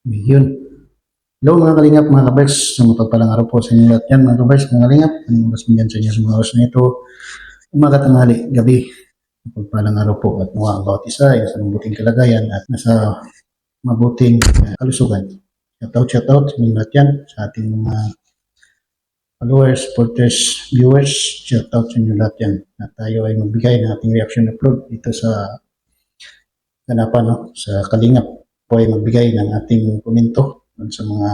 Yun. Hello mga kalingap, mga kabers. So, mapagpalang araw po sa inyo lahat yan, mga kabers, mga kalingap. Anong oras mo dyan sa inyo sa mga oras na ito? Umaga, tanghali, gabi. Mapagpalang araw po at mga ang bawat isa ay nasa mabuting kalagayan at nasa mabuting kalusugan. Shout out sa inyo lahat yan, sa ating mga followers, supporters, viewers. Shout out sa inyo lahat yan. At tayo ay magbigay ng ating reaction upload dito sa ganapan, no? Sa kalingap po ay magbigay ng ating komento sa mga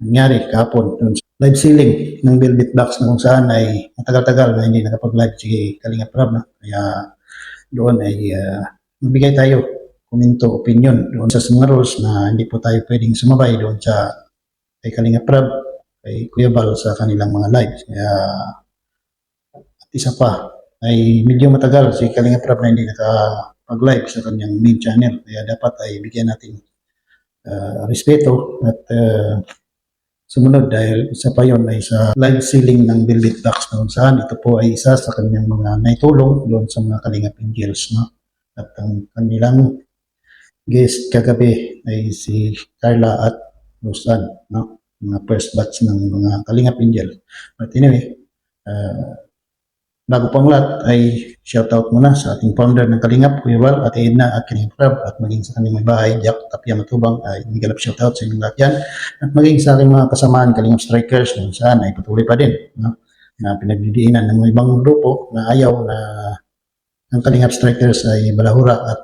nangyari kahapon doon sa live ceiling ng Velvet Box na kung saan ay matagal-tagal na hindi nakapag-live si Kalingap Rab. No? Kaya doon ay magbigay tayo komento, opinion doon sa mga rules na hindi po tayo pwedeng sumabay doon sa kay Kalingap Rab, kay Kuya Bal sa kanilang mga live. Kaya at isa pa ay medyo matagal si Kalingap Rab na hindi nakapag-live sa kanyang main channel. Kaya dapat ay bigyan natin respeto at sumunod dahil isa pa yon ay sa live ceiling ng Velvet Box na kung saan ito po ay isa sa kanyang mga naitulong doon sa mga Kalingap Angels. No? At ang kanilang guest kagabi ay si Carla at Rosan, no? Mga first batch ng mga Kalingap Angel. But anyway, bago pang lahat ay shoutout muna sa ating founder ng Kalingap, Kuya Val, at Edna at Kalingap Rab, at maging sa kanyang may bahay, Jack Tapia Matubang, ay migalap shoutout sa inyong lahat yan. At maging sa aking mga kasamaan, Kalingap Strikers, kung saan ay patuloy pa din, no? Na pinagdidiinan ng mga ibang grupo na ayaw na ang Kalingap Strikers ay balahura at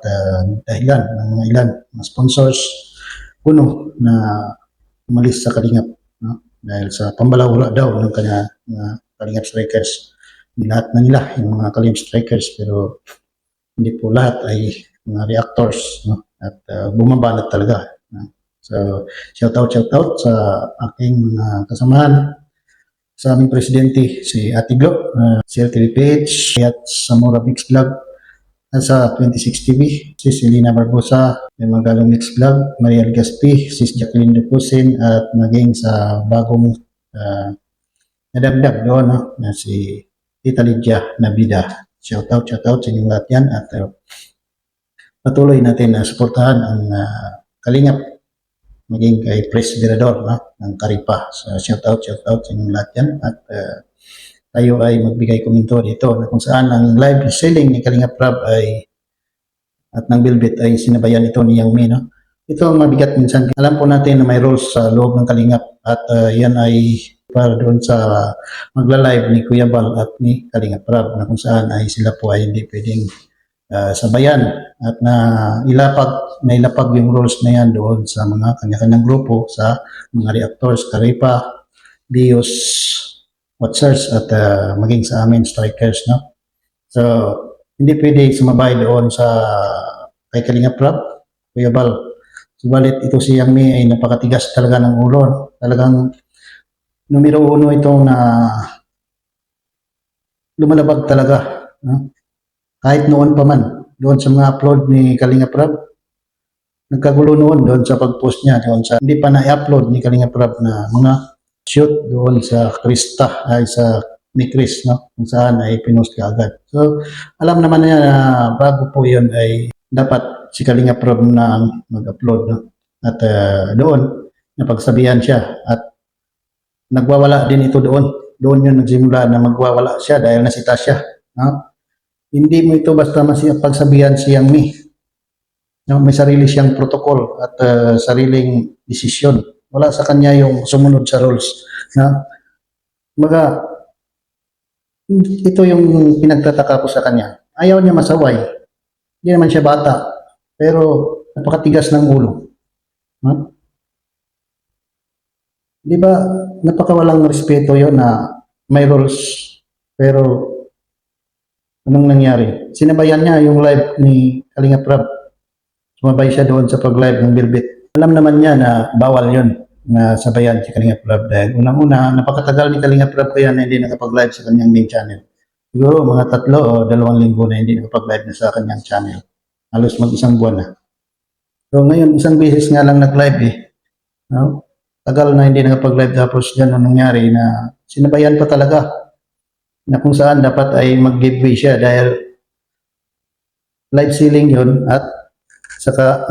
dahilan ng mga ilan, mga sponsors, puno na umalis sa Kalingap, no? Dahil sa pambalahura daw ng kanya Kalingap Strikers. Lahat na nila yung mga Kalingap Strikers, pero hindi po lahat ay mga reactors, no? At bumabanat talaga, no? So shout out sa aking mga kasamahan, sa aming presidente si Ate Glo, si LTV Page, at Samora Mix Vlog, at sa 26 TV si Selena Barbosa, yung Magalong Mix Vlog, Maria Gaspi, si Jacqueline Ducusin, at maging sa bagong nadagdag doon, no? Na si Tita Lydia Nabida. Shout out sa inyong lahat yan, at patuloy natin na suportahan ang Kalingap, maging kay Pres Virador, no? Ng Karipa. So, shout out sa inyong lahat yan, at tayo ay magbigay komento dito na kung saan ang live selling ni Kalingap Rab ay at ng Velvet ay sinabayan ito ni Yang Mi, no? Ito ang mabigat minsan. Alam po natin na may rules sa loob ng Kalingap, at yan ay para doon sa magla-live ni Kuya Bal at ni Kalingap Rab, na kung saan ay sila po ay hindi pwedeng sabayan at nailapag yung rules na yan doon sa mga kanya-kanyang grupo, sa mga reactors, Karipa, Bios, Watchers, at maging sa amin strikers, no? So hindi pwede sumabay doon sa kay Kalingap Rab, Kuya Bal. Subalit ito si Yang Mi ay napakatigas talaga ng ulo, no? Talagang numero uno itong na lumalabag talaga, no? Kahit noon pa man, doon sa mga upload ni Kalingap Rab, nagkagulo noon doon sa pag-post niya, doon sa hindi pa na-upload ni Kalingap Rab na mga shoot doon sa Krista, ay sa ni Chris, no? Kung saan ay pinost ka agad. So, alam naman niya na bago po yun ay dapat si Kalingap Rab na mag-upload, no? At doon, napagsabihan siya, at nagwawala din ito doon. Doon yun nagsimula na magwawala siya dahil nasita siya, no? Hindi mo ito basta pagsabihan si Yang Mi. No, may sarili siyang protocol at sariling desisyon. Wala sa kanya yung sumunod sa rules. Na, baga, ito yung pinagtataka ko sa kanya. Ayaw niya masaway. Hindi naman siya bata. Pero napakatigas ng ulo. No? Di ba, napakawalang respeto yon na may rules. Pero anong nangyari? Sinabayan niya yung live ni Kalingap Rab. Sumabay siya doon sa pag-live ng Velvet. Alam naman niya na bawal yon na sabayan si Kalingap Rab dahil unang-una, napakatagal ni Kalingap Rab kaya na hindi nakapag-live sa kanyang main channel. Siguro mga 3 o 2 linggo na hindi nakapag-live na sa kanyang channel. Halos mag-1 buwan na. So ngayon, isang beses nga lang nag-live eh. No? Tagal na hindi nakapag-live, tapos dyan ang nangyari na sinabayan pa talaga, na kung saan dapat ay mag-giveaway siya dahil live selling yun, at saka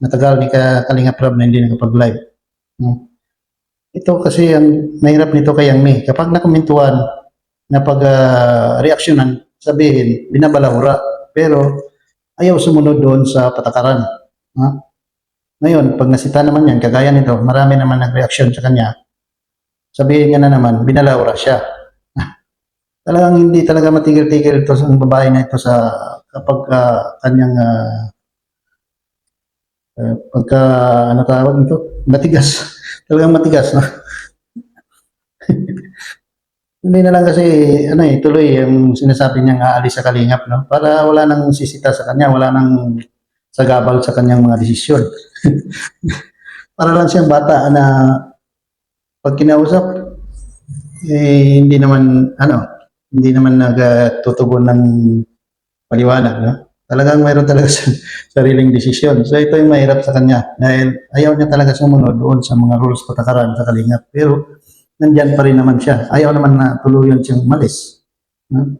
matagal ni Kalinga Prab na hindi nakapag-live. No? Ito kasi ang mahirap nito kay Yang Mi. Kapag nakomentuhan, reaksyonan, sabihin, binabalahura. Pero ayaw sumunod doon sa patakaran. Ha? Ngayon, pag nasita naman yan, kagaya nito, marami naman nag-reaction sa kanya, sabihin niya na naman, binalahura siya. Talagang hindi talaga matigil-tigil ito sa babae na ito sa kapag kanyang pagka ano tawag nito, matigas. Talagang matigas, no? Hindi na lang kasi tuloy yung sinasabi niyang aalis sa kalingap, no? Para wala nang sisita sa kanya, wala nang sagabal sa kanyang mga desisyon. Para lang siyang bata na pag kinausap, hindi naman nagtutugon ng paliwanag, no? Talagang mayroon talaga sa sariling desisyon. So ito yung mahirap sa kanya dahil ayaw niya talaga sumunod doon sa mga rules patakaran sa kalingap. Pero nandyan pa rin naman siya. Ayaw naman na tuluyan siyang malis. No?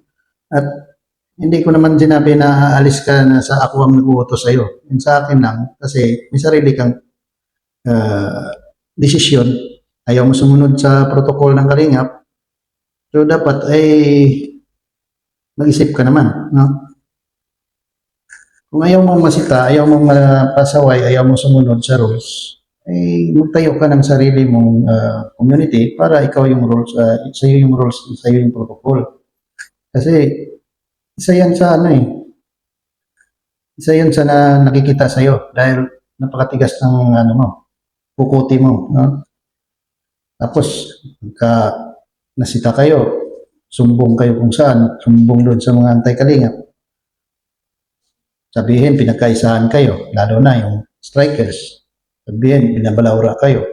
At hindi ko naman sinabi na aalis ka na sa ako ang nag-uutos sa'yo. Yung sa akin lang, kasi may sarili kang desisyon. Ayaw mo sumunod sa protocol ng kalingap. So dapat ay mag-isip ka naman. No? Kung ayaw mong masita, ayaw mong pasaway, ayaw mong sumunod sa rules, ay magtayo ka ng sarili mong community para ikaw yung rules, sa'yo yung rules, sa'yo yung protocol. Kasi isa yan sa isa yan sa nakikita sa'yo dahil napakatigas ng pukuti mo. No? Tapos, pagka nasita kayo, sumbong kayo kung saan, sumbong doon sa mga antay-kalingap. Sabihin, pinagkaisahan kayo, lalo na yung strikers. Sabihin, binabalawra kayo.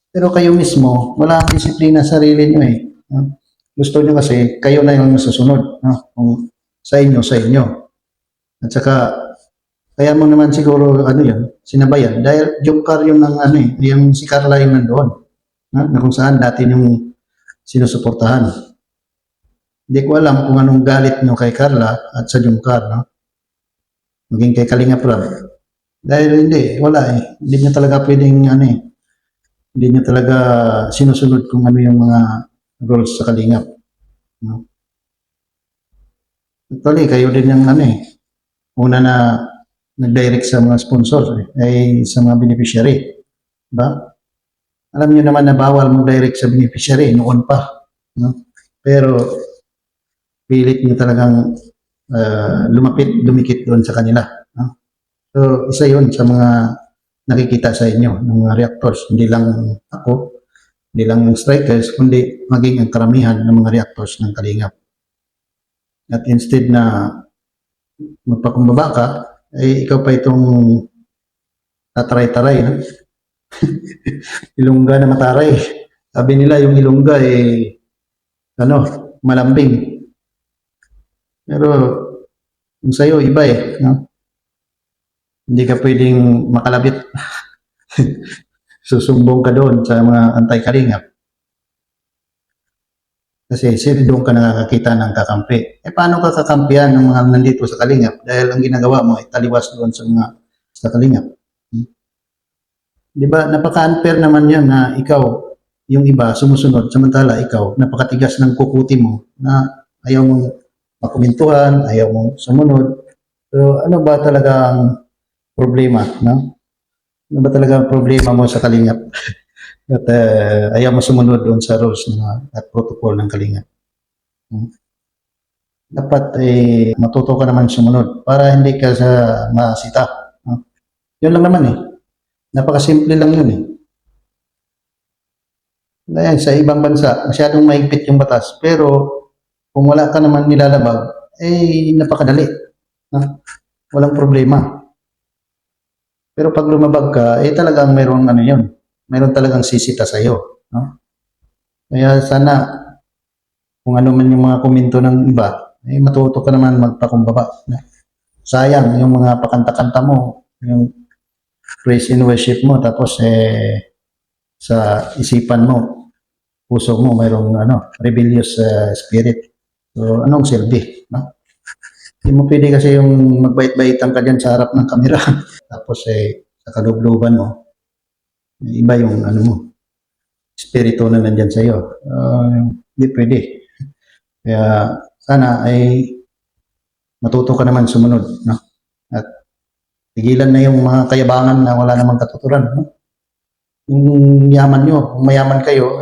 Pero kayo mismo, wala ang disiplina sa sarili nyo eh. No? Gusto nyo kasi, kayo na yung masusunod. No? Kung sa inyo. At saka, kaya mo naman siguro, sinabayan. Dahil jungkar yung yung si Carla yung nandoon. No? Na kung saan dati yung sinusuportahan. Hindi ko alam kung anong galit nyo kay Carla at sa jungkar, no? Maging kay Kalinga Prab. Dahil wala eh. Hindi niya talaga pwedeng hindi niya talaga sinusunod kung ano yung mga rules sa Kalingap. No? Actually, kayo din yung una na nag-direct sa mga sponsors ay sa mga beneficiary. Diba? Alam niyo naman na bawal mag-direct sa beneficiary noon pa. No? Pero pilit niyo talagang dumikit doon sa kanila. No? So, isa yun sa mga nakikita sa inyo ng mga reactors. Hindi lang ako, hindi lang strikers, kundi maging ang karamihan ng mga reactors ng Kalingap. At instead na magpakumbaba ka, ay ikaw pa itong tataray-taray. No? Ilongga na mataray. Sabi nila yung ilongga malambing. Pero yung sa'yo, iba eh. No? Hindi ka pwedeng makalabit. Susumbong ka doon sa mga antay-kalingap. Kasi doon ka nakakakita ng kakampi. Paano ka kakampihan ng mga nandito sa kalingap? Dahil ang ginagawa mo ay taliwas doon sa kalingap. Di ba? Napaka-unfair naman yan na ikaw, yung iba, sumusunod. Samantala, ikaw, napakatigas ng kukuti mo na ayaw mong makumintuhan, ayaw mong sumunod. So, ano ba talaga ang problema? No? Ano ba talaga ang problema mo sa kalingap? At ayaw mo sumunod doon sa rules at protocol ng kalingap. Dapat matuto ka naman sumunod para hindi ka sa masita. Yun lang naman eh. Napakasimple lang yun eh. Ngayon, sa ibang bansa, masyadong mahigpit yung batas. Pero kung wala ka naman nilalabag, napakadali. Walang problema. Pero pag lumabag ka, talagang mayroong yun. Mayroon talagang sisita sa iyo. No? Kaya sana, kung ano man yung mga komento ng iba, matuto ka naman magpakumbaba. No? Sayang yung mga pakanta-kanta mo, yung praise and worship mo, tapos sa isipan mo, puso mo, mayroong rebellious spirit. So, anong silbi? No? Hindi mo pwede kasi yung magbait-baitan ka dyan sa harap ng kamera. Tapos sa kalubluban mo, iba yung ano mo, espiritu na nandyan sa iyo. Hindi pwede. Kaya sana ay matuto ka naman sumunod, no? At tigilan na yung mga kayabangan na wala namang katuturan, no? Yung yaman nyo, kung mayaman kayo,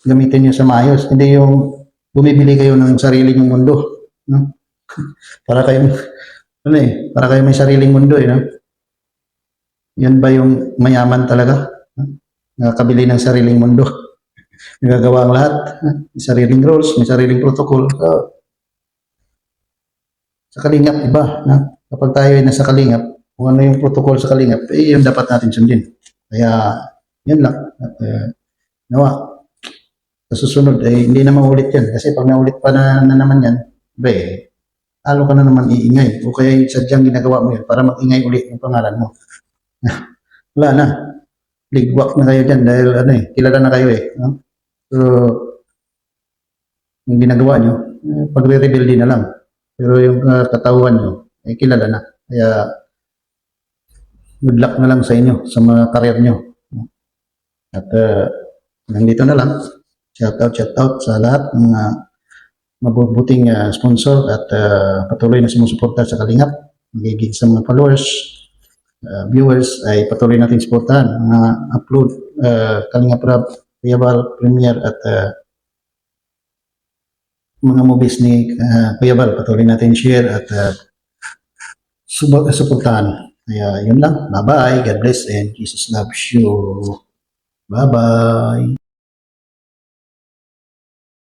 gamitin nyo sa maayos. Hindi yung bumibili kayo ng sarili nyong mundo, no? Para kayong, ano para kayong may sariling mundo, no? Yan ba yung mayaman talaga? Nakakabili ng sariling mundo. Nagagawa ang lahat. May sariling rules, may sariling protocol. Sa kalingap, iba. Kapag tayo ay nasa kalingap, kung ano yung protocol sa kalingap, yun dapat natin sundin. Kaya, yun lang. At, nawa, sa susunod, hindi na maulit yan. Kasi pag naulit pa na naman yan, talo ka na naman iingay. O kaya sadyang ginagawa mo yan para mag-ingay ulit yung pangalan mo. Wala na. Ligwak na kayo dyan dahil kilala na kayo no? So, yung ginagawa nyo, pagre-rebelde na lang. Pero yung katawan nyo, kilala na. Kaya, good luck na lang sa inyo, sa mga karir nyo. At, nandito na lang. Shout out sa lahat ng mga mabubuting sponsor at patuloy na sumusuporta sa Kalingap. Magiging sa mga followers, viewers ay patuloy natin suportahan. Mga upload, Kalingap Rap, Kuyabal, Premier at mga movies ni Kuyabal. Patuloy natin share at suportahan. Kaya yun lang. Bye-bye. God bless and Jesus loves you. Bye-bye.